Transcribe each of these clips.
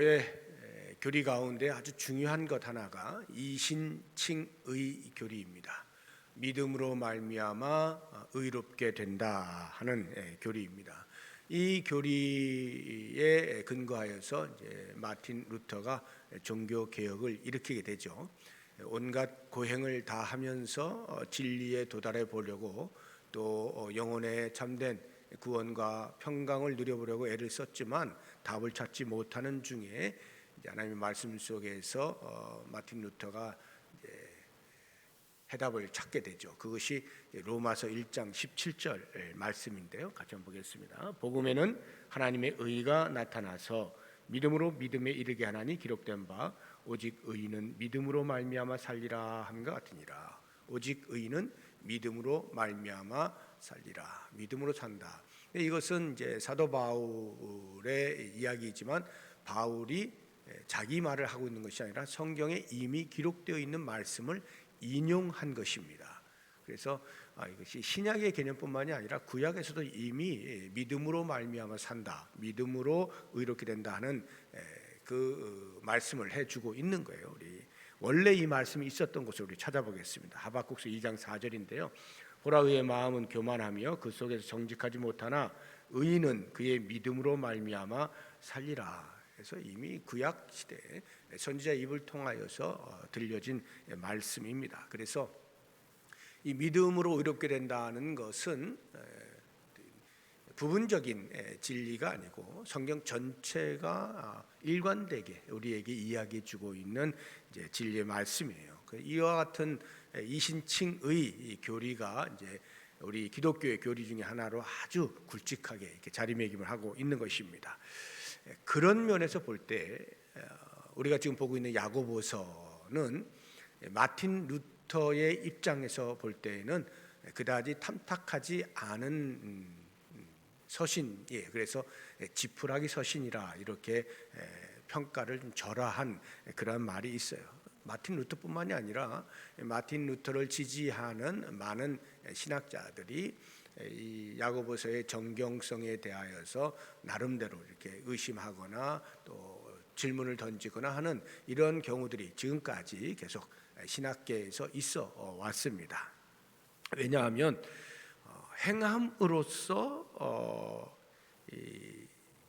교회 교리 가운데 아주 중요한 것 하나가 이신칭의 교리입니다. 믿음으로 말미암아 의롭게 된다 하는 교리입니다. 이 교리에 근거하여서 이제 마틴 루터가 종교 개혁을 일으키게 되죠. 온갖 고행을 다 하면서 진리에 도달해 보려고 또 영혼의 참된 구원과 평강을 누려보려고 애를 썼지만 답을 찾지 못하는 중에 하나님의 말씀 속에서 마틴 루터가 해답을 찾게 되죠. 그것이 로마서 1장 17절 말씀인데요. 같이 한번 보겠습니다. 복음에는 하나님의 의가 나타나서 믿음으로 믿음에 이르게 하나니 기록된 바 오직 의인은 믿음으로 말미암아 살리라 함과 같으니라. 오직 의인은 믿음으로 말미암아 살리라. 믿음으로 산다. 이것은 이제 사도 바울의 이야기이지만 바울이 자기 말을 하고 있는 것이 아니라 성경에 이미 기록되어 있는 말씀을 인용한 것입니다. 그래서 이것이 신약의 개념뿐만이 아니라 구약에서도 이미 믿음으로 말미암아 산다, 믿음으로 의롭게 된다 하는 그 말씀을 해주고 있는 거예요. 우리 원래 이 말씀이 있었던 것을 우리 찾아보겠습니다. 하박국서 2장 4절인데요. 보라 의의 마음은 교만하며 그 속에서 정직하지 못하나 의인은 그의 믿음으로 말미암아 살리라. 그래서 이미 구약 시대 선지자 입을 통하여서 들려진 말씀입니다. 그래서 이 믿음으로 의롭게 된다는 것은 부분적인 진리가 아니고 성경 전체가 일관되게 우리에게 이야기해 주고 있는 이제 진리의 말씀이에요. 이와 같은 이신칭의 교리가 이제 우리 기독교의 교리 중에 하나로 아주 굵직하게 이렇게 자리매김을 하고 있는 것입니다. 그런 면에서 볼 때 우리가 지금 보고 있는 야고보서는 마틴 루터의 입장에서 볼 때에는 그다지 탐탁하지 않은 서신이에요. 그래서 지푸라기 서신이라 이렇게 평가를 좀 절하한 그런 말이 있어요. 마틴 루터뿐만이 아니라 마틴 루터를 지지하는 많은 신학자들이 이 야고보서의 정경성에 대하여서 나름대로 이렇게 의심하거나 또 질문을 던지거나 하는 이런 경우들이 지금까지 계속 신학계에서 있어 왔습니다. 왜냐하면 행함으로써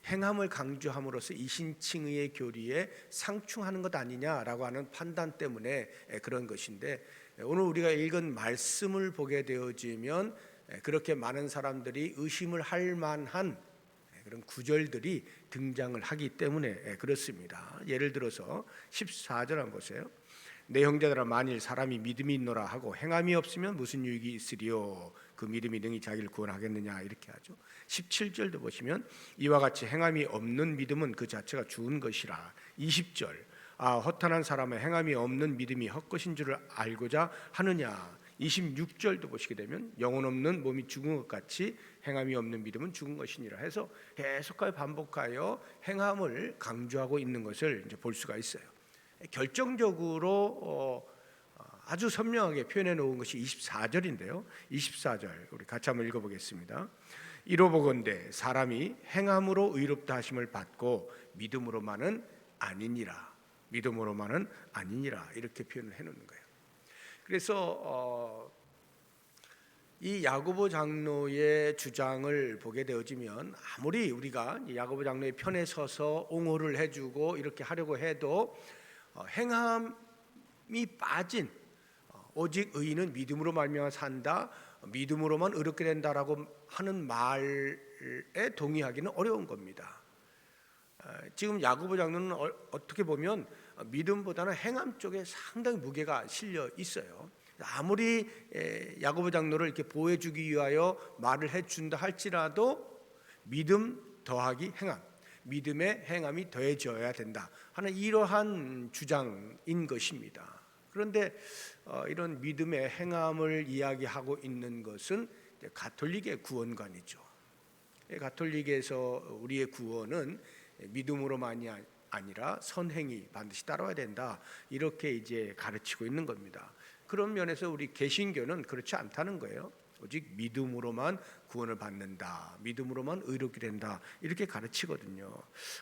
행함을 강조함으로써 이신칭의 교리에 상충하는 것 아니냐라고 하는 판단 때문에 그런 것인데, 오늘 우리가 읽은 말씀을 보게 되어지면 그렇게 많은 사람들이 의심을 할 만한 그런 구절들이 등장을 하기 때문에 그렇습니다. 예를 들어서 14절 한번 보세요. 내 형제들아 만일 사람이 믿음이 있노라 하고 행함이 없으면 무슨 유익이 있으리요? 그 믿음이 능히 자기를 구원하겠느냐 이렇게 하죠. 17절도 보시면 이와 같이 행함이 없는 믿음은 그 자체가 죽은 것이라. 20절 허탄한 사람의 행함이 없는 믿음이 헛것인 줄을 알고자 하느냐. 26절도 보시게 되면 영혼 없는 몸이 죽은 것 같이 행함이 없는 믿음은 죽은 것이니라 해서 계속하여 반복하여 행함을 강조하고 있는 것을 이제 볼 수가 있어요. 결정적으로 아주 선명하게 표현해 놓은 것이 24절인데요. 24절 우리 같이 한번 읽어보겠습니다. 이로보건대 사람이 행함으로 의롭다 하심을 받고 믿음으로만은 아니니라. 믿음으로만은 아니니라 이렇게 표현을 해놓는 거예요. 그래서 이 야고보 장로의 주장을 보게 되어지면 아무리 우리가 야고보 장로의 편에 서서 옹호를 해주고 이렇게 하려고 해도 행함이 빠진 오직 의인은 믿음으로 말미암아 산다, 믿음으로만 의롭게 된다라고 하는 말에 동의하기는 어려운 겁니다. 지금 야고보 장로는 어떻게 보면 믿음보다는 행함 쪽에 상당히 무게가 실려 있어요. 아무리 야고보 장로를 이렇게 보호해주기 위하여 말을 해준다 할지라도 믿음 더하기 행함, 믿음의 행함이 더해져야 된다 하는 이러한 주장인 것입니다. 그런데 이런 믿음의 행함을 이야기하고 있는 것은 가톨릭의 구원관이죠. 가톨릭에서 우리의 구원은 믿음으로만이 아니라 선행이 반드시 따라와야 된다 이렇게 이제 가르치고 있는 겁니다. 그런 면에서 우리 개신교는 그렇지 않다는 거예요. 오직 믿음으로만 구원을 받는다. 믿음으로만 의롭게 된다. 이렇게 가르치거든요.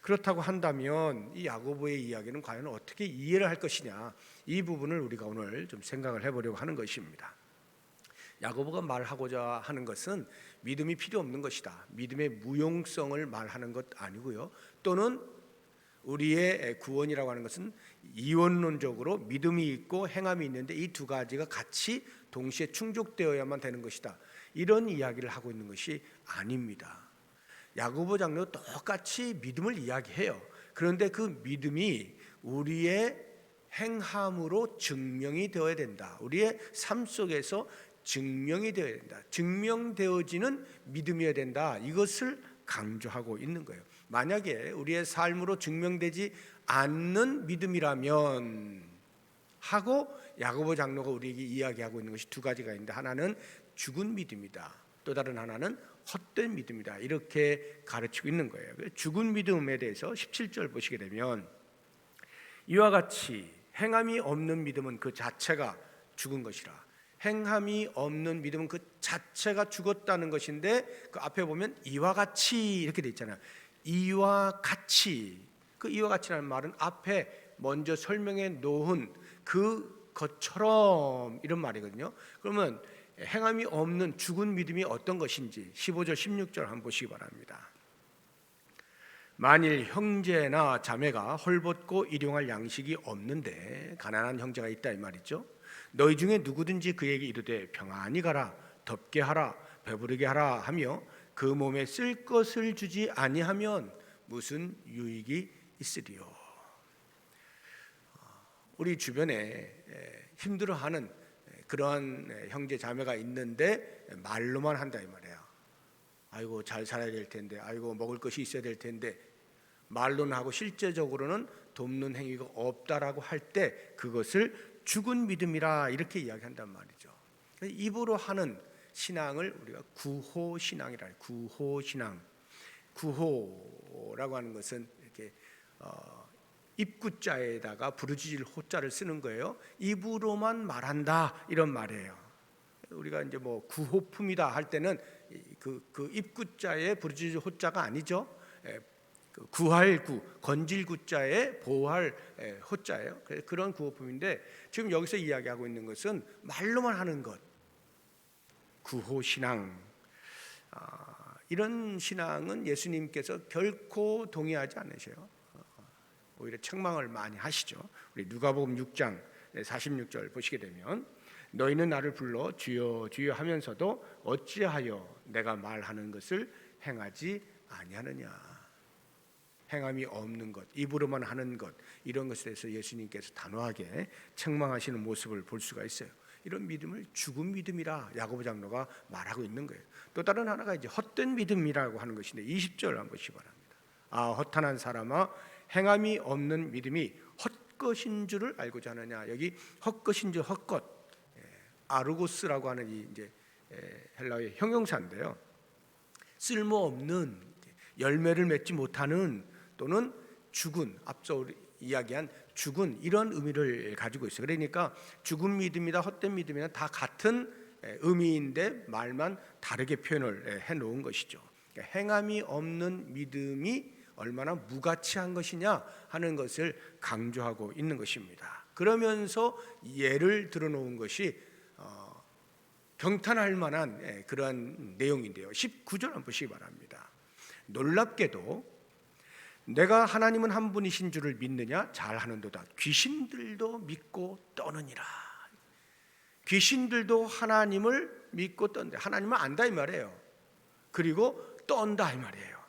그렇다고 한다면 이 야고보의 이야기는 과연 어떻게 이해를 할 것이냐, 이 부분을 우리가 오늘 좀 생각을 해보려고 하는 것입니다. 야고보가 말하고자 하는 것은 믿음이 필요 없는 것이다, 믿음의 무용성을 말하는 것 아니고요, 또는 우리의 구원이라고 하는 것은 이원론적으로 믿음이 있고 행함이 있는데 이 두 가지가 같이 동시에 충족되어야만 되는 것이다, 이런 이야기를 하고 있는 것이 아닙니다. 야고보 장로 똑같이 믿음을 이야기해요. 그런데 그 믿음이 우리의 행함으로 증명이 되어야 된다. 우리의 삶 속에서 증명이 되어야 된다. 증명되어지는 믿음이어야 된다. 이것을 강조하고 있는 거예요. 만약에 우리의 삶으로 증명되지 않는 믿음이라면 하고 야고보 장로가 우리에게 이야기하고 있는 것이 두 가지가 있는데, 하나는 죽은 믿음이다, 또 다른 하나는 헛된 믿음이다, 이렇게 가르치고 있는 거예요. 죽은 믿음에 대해서 17절 보시게 되면 이와 같이 행함이 없는 믿음은 그 자체가 죽은 것이라. 행함이 없는 믿음은 그 자체가 죽었다는 것인데, 그 앞에 보면 이와 같이 이렇게 돼 있잖아요. 이와 같이, 그 이와 같이라는 말은 앞에 먼저 설명해 놓은 그 것처럼 이런 말이거든요. 그러면 행함이 없는 죽은 믿음이 어떤 것인지 15절 16절 한번 보시기 바랍니다. 만일 형제나 자매가 헐벗고 일용할 양식이 없는데 가난한 형제가 있다 이 말이죠. 너희 중에 누구든지 그에게 이르되 평안히 가라, 덥게 하라, 배부르게 하라 하며 그 몸에 쓸 것을 주지 아니하면 무슨 유익이 있으리요. 우리 주변에 힘들어하는 그러한 형제 자매가 있는데 말로만 한다 이 말이에요. 아이고 잘 살아야 될 텐데, 아이고 먹을 것이 있어야 될 텐데, 말로는 하고 실제적으로는 돕는 행위가 없다라고 할 때 그것을 죽은 믿음이라 이렇게 이야기한단 말이죠. 입으로 하는 신앙을 우리가 구호신앙이라 해요. 구호신앙. 구호라고 하는 것은 이렇게 입구자에다가 부르짖을 호자를 쓰는 거예요. 입으로만 말한다 이런 말이에요. 우리가 이제 뭐 구호품이다 할 때는 그 입구자에 부르짖을 호자가 아니죠. 구할 구, 건질 구자에 보할 호자예요. 그런 구호품인데 지금 여기서 이야기하고 있는 것은 말로만 하는 것, 구호신앙. 이런 신앙은 예수님께서 결코 동의하지 않으셔요. 오히려 책망을 많이 하시죠. 우리 누가복음 6장 46절 보시게 되면 너희는 나를 불러 주여 주여 하면서도 어찌하여 내가 말하는 것을 행하지 아니하느냐. 행함이 없는 것, 입으로만 하는 것, 이런 것에 대해서 예수님께서 단호하게 책망하시는 모습을 볼 수가 있어요. 이런 믿음을 죽은 믿음이라 야고보 장로가 말하고 있는 거예요. 또 다른 하나가 이제 헛된 믿음이라고 하는 것인데 20절 한번 보시기 바랍니다. 아 헛한한 사람아, 행함이 없는 믿음이 헛것인 줄을 알고자 하느냐. 여기 헛것인 줄, 헛것, 아르고스라고 하는 이 이제 헬라어의 형용사인데요. 쓸모없는, 열매를 맺지 못하는, 또는 죽은, 앞서 이야기한 죽은, 이런 의미를 가지고 있어요. 그러니까 죽은 믿음이다 헛된 믿음이나 다 같은 의미인데 말만 다르게 표현을 해놓은 것이죠. 그러니까 행함이 없는 믿음이 얼마나 무가치한 것이냐 하는 것을 강조하고 있는 것입니다. 그러면서 예를 들어놓은 것이 경탄할 만한 그러한 내용인데요. 19절 한번 보시기 바랍니다. 놀랍게도 내가 하나님은 한 분이신 줄을 믿느냐? 잘하는도다. 귀신들도 믿고 떠느니라. 귀신들도 하나님을 믿고 떤다. 하나님을 안다 이 말이에요. 그리고 떤다 이 말이에요.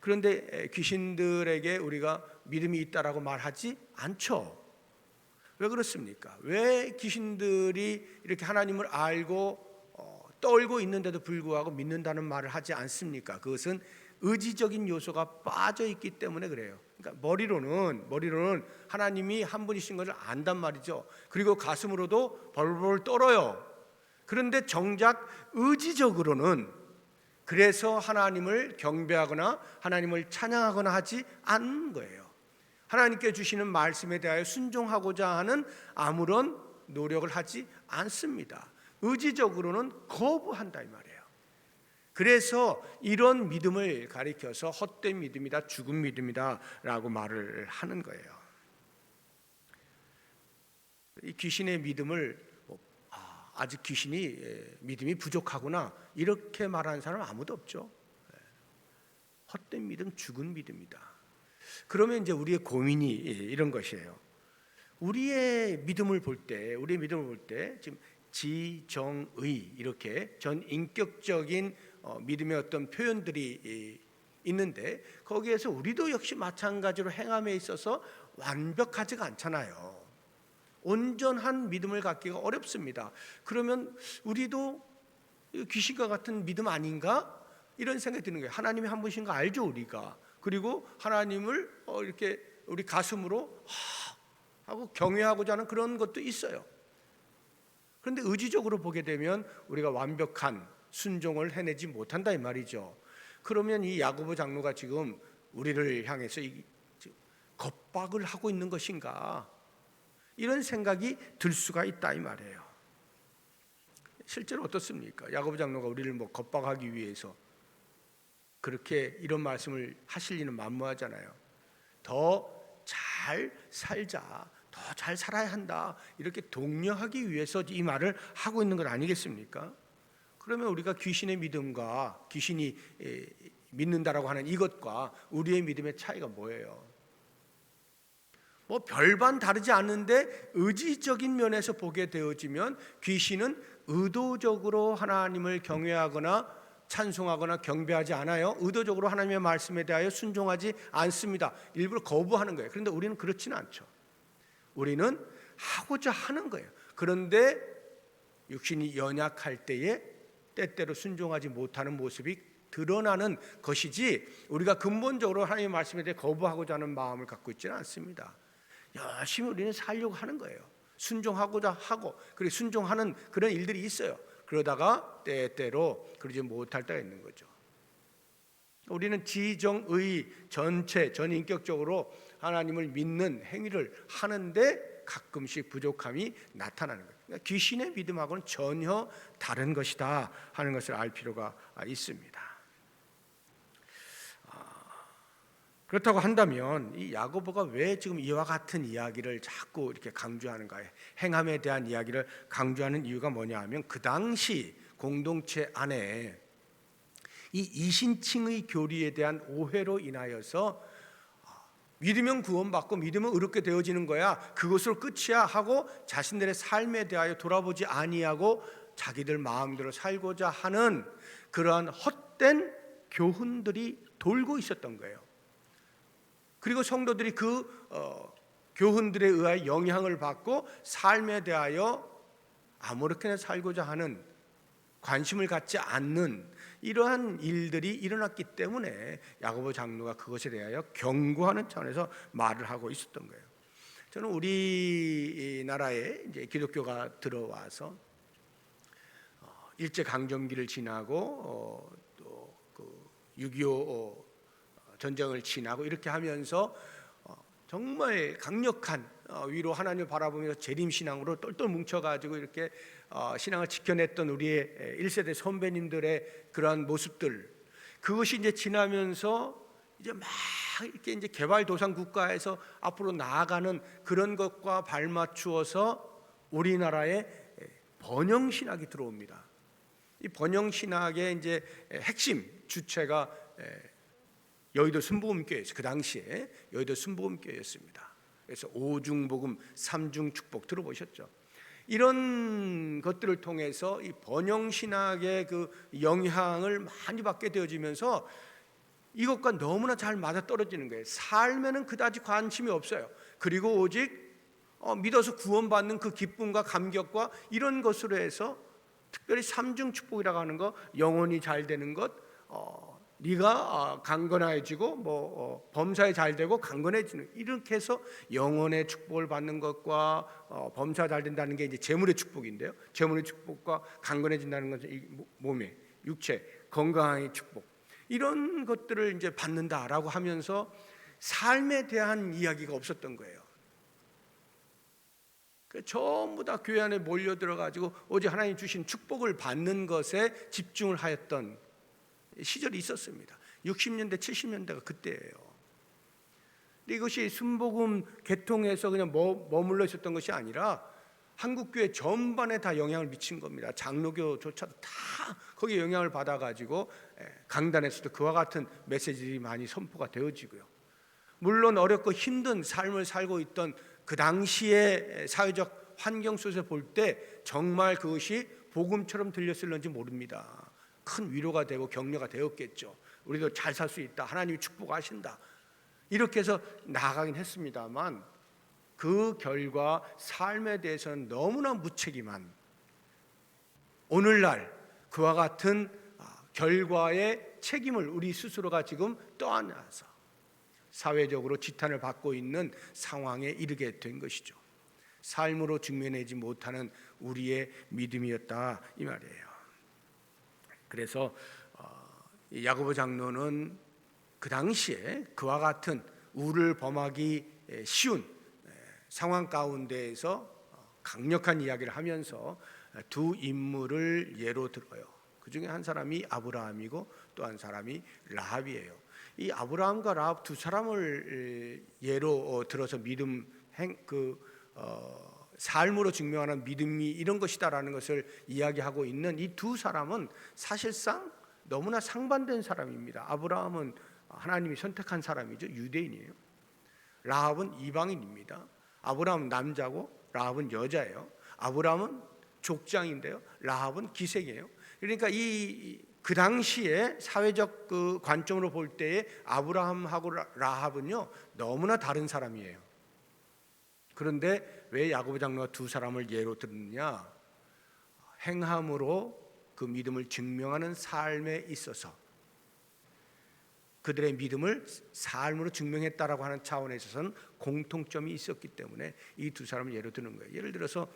그런데 귀신들에게 우리가 믿음이 있다라고 말하지 않죠. 왜 그렇습니까? 왜 귀신들이 이렇게 하나님을 알고 떨고 있는데도 불구하고 믿는다는 말을 하지 않습니까? 그것은 의지적인 요소가 빠져 있기 때문에 그래요. 그러니까 머리로는 하나님이 한 분이신 것을 안단 말이죠. 그리고 가슴으로도 벌벌 떨어요. 그런데 정작 의지적으로는 그래서 하나님을 경배하거나 하나님을 찬양하거나 하지 않는 거예요. 하나님께 주시는 말씀에 대하여 순종하고자 하는 아무런 노력을 하지 않습니다. 의지적으로는 거부한다 이 말이에요. 그래서 이런 믿음을 가리켜서 헛된 믿음이다, 죽은 믿음이다라고 말을 하는 거예요. 이 귀신의 믿음을 아직 귀신이 믿음이 부족하구나 이렇게 말하는 사람 아무도 없죠. 헛된 믿음, 죽은 믿음이다. 그러면 이제 우리의 고민이 이런 것이에요. 우리의 믿음을 볼 때 지금 지정의 이렇게 전 인격적인 믿음의 어떤 표현들이 있는데 거기에서 우리도 역시 마찬가지로 행함에 있어서 완벽하지가 않잖아요. 온전한 믿음을 갖기가 어렵습니다. 그러면 우리도 귀신과 같은 믿음 아닌가? 이런 생각이 드는 거예요. 하나님이 한 분이신 거 알죠, 우리가. 그리고 하나님을 이렇게 우리 가슴으로 하고 경외하고자 하는 그런 것도 있어요. 그런데 의지적으로 보게 되면 우리가 완벽한 순종을 해내지 못한다 이 말이죠. 그러면 이 야고보 장로가 지금 우리를 향해서 겁박을 하고 있는 것인가? 이런 생각이 들 수가 있다 이 말이에요. 실제로 어떻습니까? 야고보 장로가 우리를 겁박하기 위해서 그렇게 이런 말씀을 하실 리는 만무하잖아요. 더 잘 살자, 더 잘 살아야 한다 이렇게 독려하기 위해서 이 말을 하고 있는 것 아니겠습니까? 그러면 우리가 귀신의 믿음과 귀신이 믿는다라고 하는 이것과 우리의 믿음의 차이가 뭐예요? 별반 다르지 않은데 의지적인 면에서 보게 되어지면 귀신은 의도적으로 하나님을 경외하거나 찬송하거나 경배하지 않아요. 의도적으로 하나님의 말씀에 대하여 순종하지 않습니다. 일부러 거부하는 거예요. 그런데 우리는 그렇지는 않죠. 우리는 하고자 하는 거예요. 그런데 육신이 연약할 때에 때때로 순종하지 못하는 모습이 드러나는 것이지 우리가 근본적으로 하나님의 말씀에 대해 거부하고자 하는 마음을 갖고 있지는 않습니다. 열심히 우리는 살려고 하는 거예요. 순종하고자 하고 그리고 순종하는 그런 일들이 있어요. 그러다가 때때로 그러지 못할 때가 있는 거죠. 우리는 지정의 전체 전인격적으로 하나님을 믿는 행위를 하는데 가끔씩 부족함이 나타나는 거예요. 그러니까 귀신의 믿음하고는 전혀 다른 것이다 하는 것을 알 필요가 있습니다. 그렇다고 한다면 이 야고보가 왜 지금 이와 같은 이야기를 자꾸 이렇게 강조하는가요? 행함에 대한 이야기를 강조하는 이유가 뭐냐 하면 그 당시 공동체 안에 이 이신칭의 교리에 대한 오해로 인하여서 믿으면 구원받고 믿으면 의롭게 되어지는 거야, 그것으로 끝이야 하고 자신들의 삶에 대하여 돌아보지 아니하고 자기들 마음대로 살고자 하는 그러한 헛된 교훈들이 돌고 있었던 거예요. 그리고 성도들이 그 교훈들에 의하여 영향을 받고 삶에 대하여 아무렇게나 살고자 하는 관심을 갖지 않는 이러한 일들이 일어났기 때문에 야고보 장로가 그것에 대하여 경고하는 차원에서 말을 하고 있었던 거예요. 저는 우리나라에 이제 기독교가 들어와서 일제 강점기를 지나고 또 그 6.25 전쟁을 지나고 이렇게 하면서 정말 강력한 위로 하나님을 바라보면서 재림신앙으로 똘똘 뭉쳐가지고 이렇게 신앙을 지켜냈던 우리의 1세대 선배님들의 그러한 모습들, 그것이 이제 지나면서 이제 막 이렇게 이제 개발도상 국가에서 앞으로 나아가는 그런 것과 발맞추어서 우리나라에 번영신학이 들어옵니다. 이 번영신학의 이제 핵심 주체가 여의도 순복음교회였어요. 그 당시에 여의도 순복음교회였습니다. 그래서 오중복음, 삼중축복 들어보셨죠? 이런 것들을 통해서 이 번영신학의 그 영향을 많이 받게 되어지면서 이것과 너무나 잘 맞아떨어지는 거예요. 삶에는 그다지 관심이 없어요. 그리고 오직 믿어서 구원받는 그 기쁨과 감격과 이런 것으로 해서 특별히 삼중축복이라고 하는 거, 영혼이 잘 되는 것, 네가 강건해지고 범사에 잘 되고 강건해지는, 이렇게 해서 영혼의 축복을 받는 것과 범사가 잘 된다는 게 이제 재물의 축복인데요. 재물의 축복과 강건해진다는 것은 이 몸의 육체 건강의 축복, 이런 것들을 이제 받는다라고 하면서 삶에 대한 이야기가 없었던 거예요. 전부 다 교회 안에 몰려들어가지고 오직 하나님 주신 축복을 받는 것에 집중을 하였던 시절이 있었습니다. 60년대 70년대가 그때예요. 이것이 순복음 개통에서 그냥 머물러 있었던 것이 아니라 한국교회 전반에 다 영향을 미친 겁니다. 장로교조차도 다 거기에 영향을 받아가지고 강단에서도 그와 같은 메시지들이 많이 선포가 되어지고요. 물론 어렵고 힘든 삶을 살고 있던 그 당시의 사회적 환경 속에서 볼 때 정말 그것이 복음처럼 들렸을는지 모릅니다. 큰 위로가 되고 격려가 되었겠죠. 우리도 잘 살 수 있다, 하나님이 축복하신다, 이렇게 해서 나아가긴 했습니다만 그 결과 삶에 대해서는 너무나 무책임한, 오늘날 그와 같은 결과의 책임을 우리 스스로가 지금 떠안아서 사회적으로 지탄을 받고 있는 상황에 이르게 된 것이죠. 삶으로 증명하지 못하는 우리의 믿음이었다 이 말이에요. 그래서 야고보 장로는 그 당시에 그와 같은 우를 범하기 쉬운 상황 가운데에서 강력한 이야기를 하면서 두 인물을 예로 들어요. 그 중에 한 사람이 아브라함이고 또 한 사람이 라합이에요. 이 아브라함과 라합 두 사람을 예로 들어서 믿음 삶으로 증명하는 믿음이 이런 것이다라는 것을 이야기하고 있는 이 두 사람은 사실상 너무나 상반된 사람입니다. 아브라함은 하나님이 선택한 사람이죠. 유대인이에요. 라합은 이방인입니다. 아브라함은 남자고 라합은 여자예요. 아브라함은 족장인데요, 라합은 기생이에요. 그러니까 그 당시에 사회적 그 관점으로 볼 때에 아브라함하고 라합은요 너무나 다른 사람이에요. 그런데 왜 야고보 장로가 두 사람을 예로 들느냐? 행함으로 그 믿음을 증명하는 삶에 있어서 그들의 믿음을 삶으로 증명했다라고 하는 차원에 있어서는 공통점이 있었기 때문에 이 두 사람을 예로 드는 거예요. 예를 들어서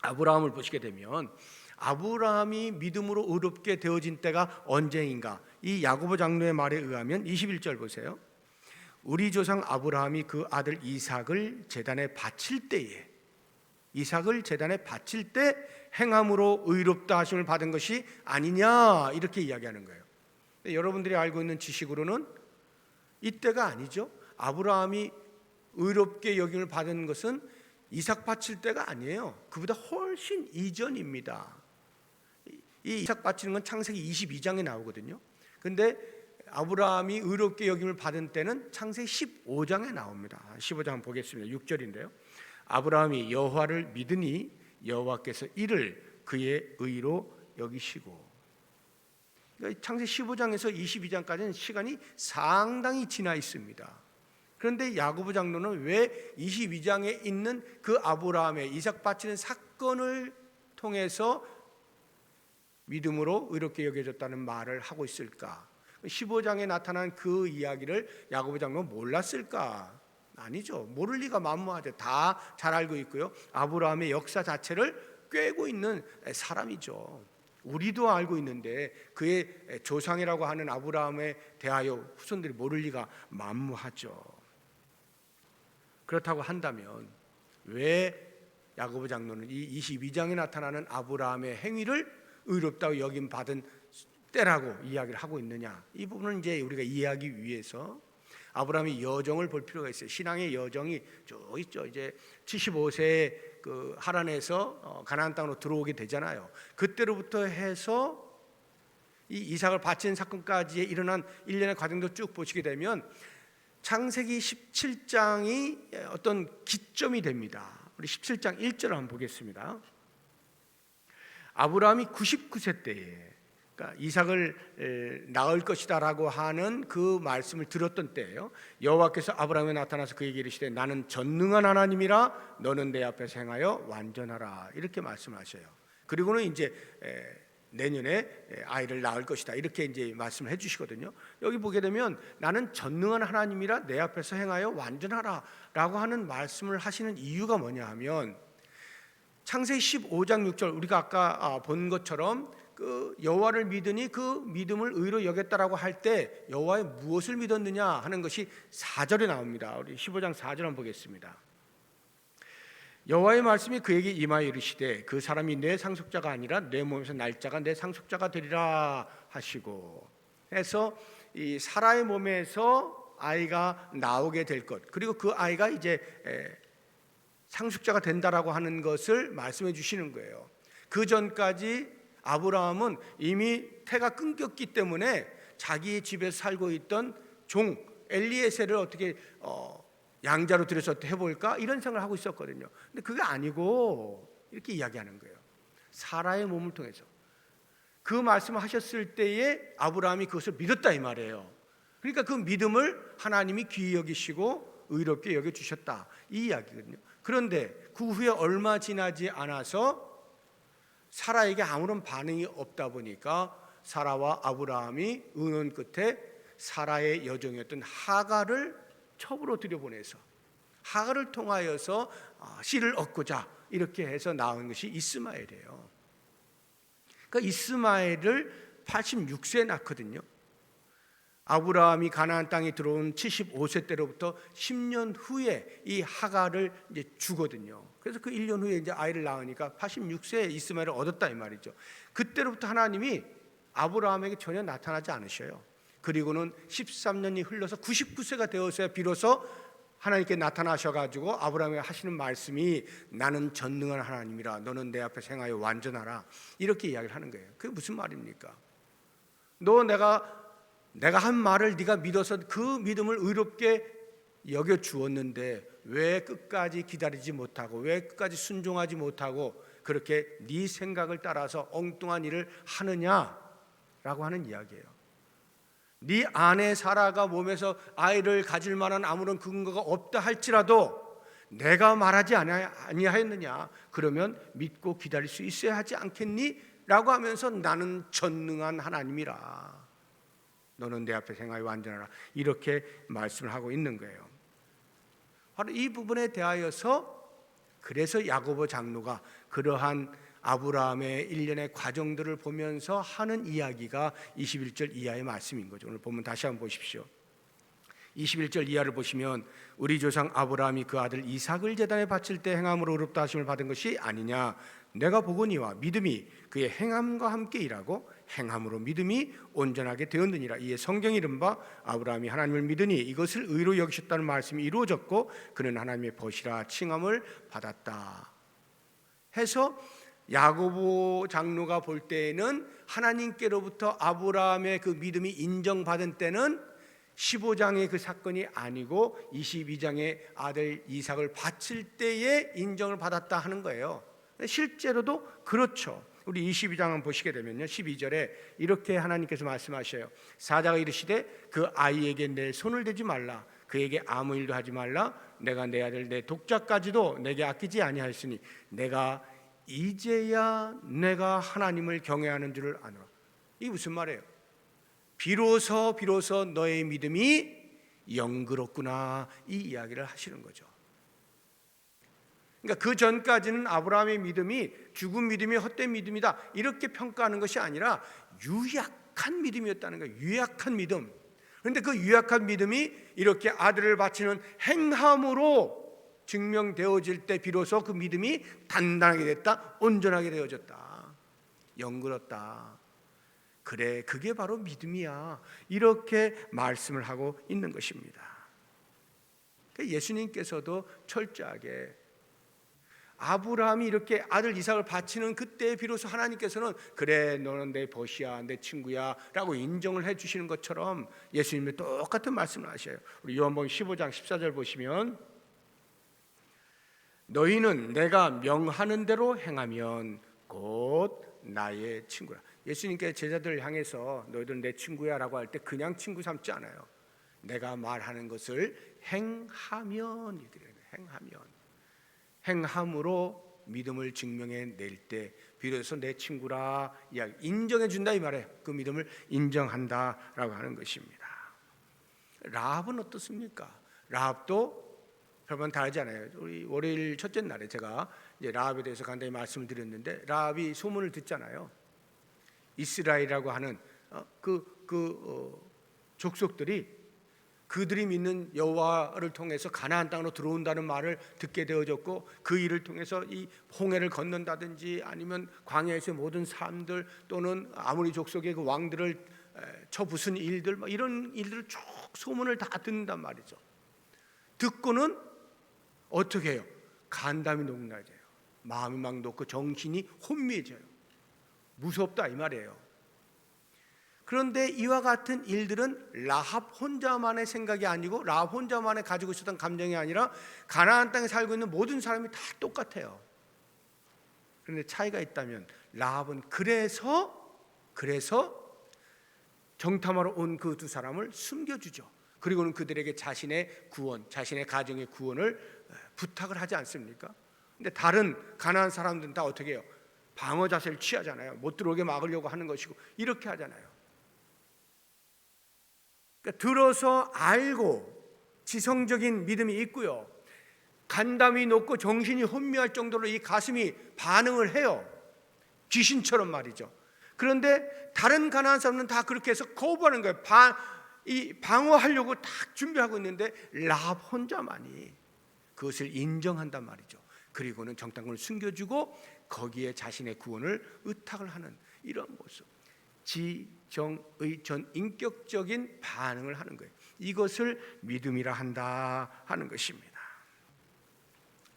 아브라함을 보시게 되면 아브라함이 믿음으로 의롭게 되어진 때가 언제인가? 이 야고보 장로의 말에 의하면 21절 보세요. 우리 조상 아브라함이 그 아들 이삭을 제단에 바칠 때에, 이삭을 제단에 바칠 때 행함으로 의롭다 하심을 받은 것이 아니냐, 이렇게 이야기하는 거예요. 여러분들이 알고 있는 지식으로는 이때가 아니죠. 아브라함이 의롭게 여김을 받은 것은 이삭 바칠 때가 아니에요. 그보다 훨씬 이전입니다. 이 이삭 바치는 건 창세기 22장에 나오거든요. 근데 아브라함이 의롭게 여김을 받은 때는 창세기 15장에 나옵니다. 15장 보겠습니다. 6절인데요. 아브라함이 여호와를 믿으니 여호와께서 이를 그의 의로 여기시고. 그러니까 창세기 15장에서 22장까지는 시간이 상당히 지나 있습니다. 그런데 야고보 장로는 왜 22장에 있는 그 아브라함의 이삭 바치는 사건을 통해서 믿음으로 의롭게 여겨졌다는 말을 하고 있을까? 15장에 나타난 그 이야기를 야고보 장로는 몰랐을까? 아니죠. 모를 리가 만무하죠. 다 잘 알고 있고요. 아브라함의 역사 자체를 꿰고 있는 사람이죠. 우리도 알고 있는데 그의 조상이라고 하는 아브라함에 대하여 후손들이 모를 리가 만무하죠. 그렇다고 한다면 왜 야고보 장로는 이 22장에 나타나는 아브라함의 행위를 의롭다고 여김 받은 때라고 이야기를 하고 있느냐? 이 부분은 이제 우리가 이해하기 위해서 아브라함의 여정을 볼 필요가 있어요. 신앙의 여정이 쭉 있죠. 이제 75세에 그 하란에서 가나안 땅으로 들어오게 되잖아요. 그때로부터 해서 이 이삭을 바치는 사건까지 일어난 일련의 과정도 쭉 보시게 되면 창세기 17장이 어떤 기점이 됩니다. 우리 17장 1절을 한번 보겠습니다. 아브라함이 99세 때에 그러니까 이삭을 낳을 것이다라고 하는 그 말씀을 들었던 때예요. 여호와께서 아브라함에 나타나서 그에게 이르시되 나는 전능한 하나님이라 너는 내 앞에서 행하여 완전하라, 이렇게 말씀하셔요. 그리고는 이제 내년에 아이를 낳을 것이다, 이렇게 이제 말씀을 해주시거든요. 여기 보게 되면 나는 전능한 하나님이라 내 앞에서 행하여 완전하라라고 하는 말씀을 하시는 이유가 뭐냐 하면 창세기 15장 6절 우리가 아까 본 것처럼 그 여호와를 믿으니 그 믿음을 의로 여겼다라고 할 때 여호와의 무엇을 믿었느냐 하는 것이 4절에 나옵니다. 우리 15장 4절 한번 보겠습니다. 여호와의 말씀이 그에게 임하여 이르시되 그 사람이 내 상속자가 아니라 내 몸에서 날 자가 내 상속자가 되리라 하시고 해서 이 사라의 몸에서 아이가 나오게 될 것, 그리고 그 아이가 이제 상속자가 된다라고 하는 것을 말씀해 주시는 거예요. 그 전까지 아브라함은 이미 태가 끊겼기 때문에 자기 집에서 살고 있던 종 엘리에셀을 어떻게 양자로 들여서 해볼까 이런 생각을 하고 있었거든요. 근데 그게 아니고 이렇게 이야기하는 거예요. 사라의 몸을 통해서 그 말씀을 하셨을 때에 아브라함이 그것을 믿었다 이 말이에요. 그러니까 그 믿음을 하나님이 귀히 여기시고 의롭게 여겨주셨다 이 이야기거든요. 그런데 그 후에 얼마 지나지 않아서 사라에게 아무런 반응이 없다 보니까 사라와 아브라함이 의논 끝에 사라의 여종이었던 하갈을 첩으로 들여보내서 하갈을 통하여서 씨를 얻고자 이렇게 해서 낳은 것이 이스마엘이에요. 그러니까 이스마엘을 86세에 낳거든요. 아브라함이 가나안 땅에 들어온 75세 때로부터 10년 후에 이 하갈을 이제 주거든요. 그래서 그 1년 후에 이제 아이를 낳으니까 86세에 이스마엘을 얻었다 이 말이죠. 그때로부터 하나님이 아브라함에게 전혀 나타나지 않으셔요. 그리고는 13년이 흘러서 99세가 되어서야 비로소 하나님께 나타나셔가지고 아브라함에게 하시는 말씀이 나는 전능한 하나님이라 너는 내 앞에 행하여 완전하라 이렇게 이야기를 하는 거예요. 그게 무슨 말입니까? 너 내가 한 말을 네가 믿어서 그 믿음을 의롭게 여겨 주었는데 왜 끝까지 기다리지 못하고 왜 끝까지 순종하지 못하고 그렇게 네 생각을 따라서 엉뚱한 일을 하느냐라고 하는 이야기예요. 네 아내 사라가 몸에서 아이를 가질 만한 아무런 근거가 없다 할지라도 내가 말하지 아니하였느냐 그러면 믿고 기다릴 수 있어야 하지 않겠니? 라고 하면서 나는 전능한 하나님이라 너는 내 앞에 행하여 완전하라 이렇게 말씀을 하고 있는 거예요. 바로 이 부분에 대하여서 그래서 야고보 장로가 그러한 아브라함의 일련의 과정들을 보면서 하는 이야기가 21절 이하의 말씀인 거죠. 오늘 본문 다시 한번 보십시오. 21절 이하를 보시면 우리 조상 아브라함이 그 아들 이삭을 제단에 바칠 때 행함으로 의롭다 하심을 받은 것이 아니냐 내가 보거니와 믿음이 그의 행함과 함께 일하고 행함으로 믿음이 온전하게 되었느니라. 이에 성경이 이른바 아브라함이 하나님을 믿으니 이것을 의로 여기셨다는 말씀이 이루어졌고 그는 하나님의 벗이라 칭함을 받았다 해서 야고보 장로가 볼 때에는 하나님께로부터 아브라함의 그 믿음이 인정받은 때는 15장의 그 사건이 아니고 22장의 아들 이삭을 바칠 때에 인정을 받았다 하는 거예요. 실제로도 그렇죠. 우리 22장을 보시게 되면요 12절에 이렇게 하나님께서 말씀하셔요. 사자가 이르시되 그 아이에게 내 손을 대지 말라 그에게 아무 일도 하지 말라 내가 내 아들 내 독자까지도 내게 아끼지 아니하였으니 내가 이제야 내가 하나님을 경외하는 줄을 아노라. 이게 무슨 말이에요? 비로소 너의 믿음이 영그럽구나 이 이야기를 하시는 거죠. 그러니까 그 전까지는 아브라함의 믿음이 죽은 믿음이 헛된 믿음이다 이렇게 평가하는 것이 아니라 유약한 믿음이었다는 거예요. 유약한 믿음. 그런데 그 유약한 믿음이 이렇게 아들을 바치는 행함으로 증명되어질 때 비로소 그 믿음이 단단하게 됐다, 온전하게 되어졌다, 영그럽다. 그래, 그게 바로 믿음이야. 이렇게 말씀을 하고 있는 것입니다. 예수님께서도 철저하게 아브라함이 이렇게 아들 이삭을 바치는 그때 비로소 하나님께서는 그래 너는 내 벗이야 내 친구야 라고 인정을 해주시는 것처럼 예수님이 똑같은 말씀을 하셔요. 우리 요한복음 15장 14절 보시면 너희는 내가 명하는 대로 행하면 곧 나의 친구라. 예수님께 제자들을 향해서 너희들은 내 친구야 라고 할 때 그냥 친구 삼지 않아요. 내가 말하는 것을 행하면, 행함으로 믿음을 증명해 낼 때 비로소 내 친구라 인정해 준다 이 말이에요. 그 믿음을 인정한다라고 하는 것입니다. 라합은 어떻습니까? 라합도 별반 다르지 않아요. 우리 월요일 첫째 날에 제가 이제 라합에 대해서 간단히 말씀을 드렸는데 라합이 소문을 듣잖아요. 이스라엘이라고 하는 족속들이 그들이 믿는 여호와를 통해서 가나안 땅으로 들어온다는 말을 듣게 되어졌고, 그 일을 통해서 이 홍해를 건넌다든지 아니면 광야에서의 모든 삶들, 또는 아모리 족속의 그 왕들을 쳐부순 일들, 이런 일들을 쭉 소문을 다 듣는단 말이죠. 듣고는 어떻게 해요? 간담이 녹나져요. 마음이 막 녹고 정신이 혼미해져요. 무섭다 이 말이에요. 그런데 이와 같은 일들은 라합 혼자만의 생각이 아니고 라합 혼자만의 가지고 있었던 감정이 아니라 가나안 땅에 살고 있는 모든 사람이 다 똑같아요. 그런데 차이가 있다면, 라합은 그래서 정탐하러 온 그 두 사람을 숨겨주죠. 그리고는 그들에게 자신의 구원, 자신의 가정의 구원을 부탁을 하지 않습니까? 근데 다른 가나안 사람들은 다 어떻게 해요? 방어 자세를 취하잖아요. 못 들어오게 막으려고 하는 것이고 이렇게 하잖아요. 그러니까 들어서 알고 지성적인 믿음이 있고요, 간담이 높고 정신이 혼미할 정도로 이 가슴이 반응을 해요. 귀신처럼 말이죠. 그런데 다른 가나안 사람은 다 그렇게 해서 거부하는 거예요. 방어하려고 딱 준비하고 있는데 라합 혼자만이 그것을 인정한단 말이죠. 그리고는 정탐꾼을 숨겨주고 거기에 자신의 구원을 의탁을 하는 이런 모습, 지정의 전 인격적인 반응을 하는 거예요. 이것을 믿음이라 한다 하는 것입니다.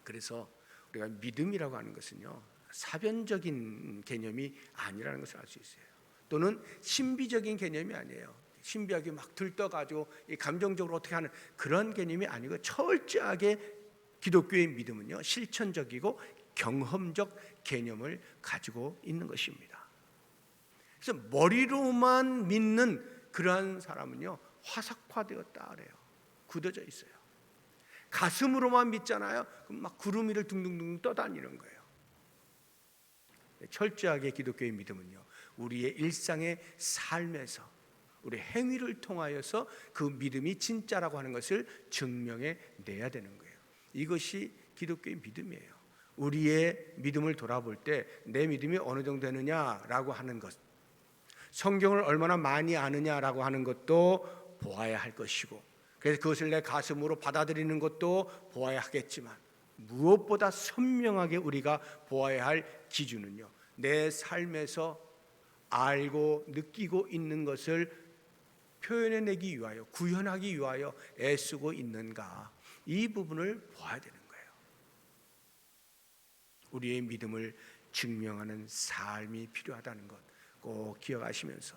그래서 우리가 믿음이라고 하는 것은요, 사변적인 개념이 아니라는 것을 알 수 있어요. 또는 신비적인 개념이 아니에요. 신비하게 막 들떠가지고 감정적으로 어떻게 하는 그런 개념이 아니고, 철저하게 기독교의 믿음은요, 실천적이고 경험적 개념을 가지고 있는 것입니다. 그래서 머리로만 믿는 그러한 사람은요, 화석화되었다 그래요. 굳어져 있어요. 가슴으로만 믿잖아요. 그럼 막 구름 위를 둥둥둥 떠다니는 거예요. 철저하게 기독교의 믿음은요, 우리의 일상의 삶에서 우리 행위를 통하여서 그 믿음이 진짜라고 하는 것을 증명해 내야 되는 거예요. 이것이 기독교의 믿음이에요. 우리의 믿음을 돌아볼 때 내 믿음이 어느 정도 되느냐라고 하는 것, 성경을 얼마나 많이 아느냐라고 하는 것도 보아야 할 것이고, 그래서 그것을 내 가슴으로 받아들이는 것도 보아야 하겠지만, 무엇보다 선명하게 우리가 보아야 할 기준은요, 내 삶에서 알고 느끼고 있는 것을 표현해내기 위하여, 구현하기 위하여 애쓰고 있는가, 이 부분을 보아야 되는 거예요. 우리의 믿음을 증명하는 삶이 필요하다는 것 꼭 기억하시면서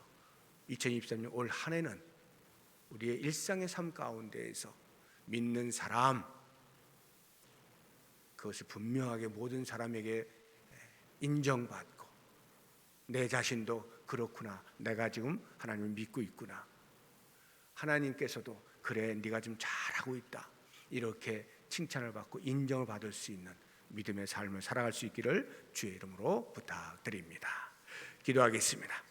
2023년 올 한 해는 우리의 일상의 삶 가운데에서 믿는 사람, 그것을 분명하게 모든 사람에게 인정받고, 내 자신도 그렇구나, 내가 지금 하나님을 믿고 있구나, 하나님께서도 그래 네가 좀 잘하고 있다, 이렇게 칭찬을 받고 인정을 받을 수 있는 믿음의 삶을 살아갈 수 있기를 주의 이름으로 부탁드립니다. 기도하겠습니다.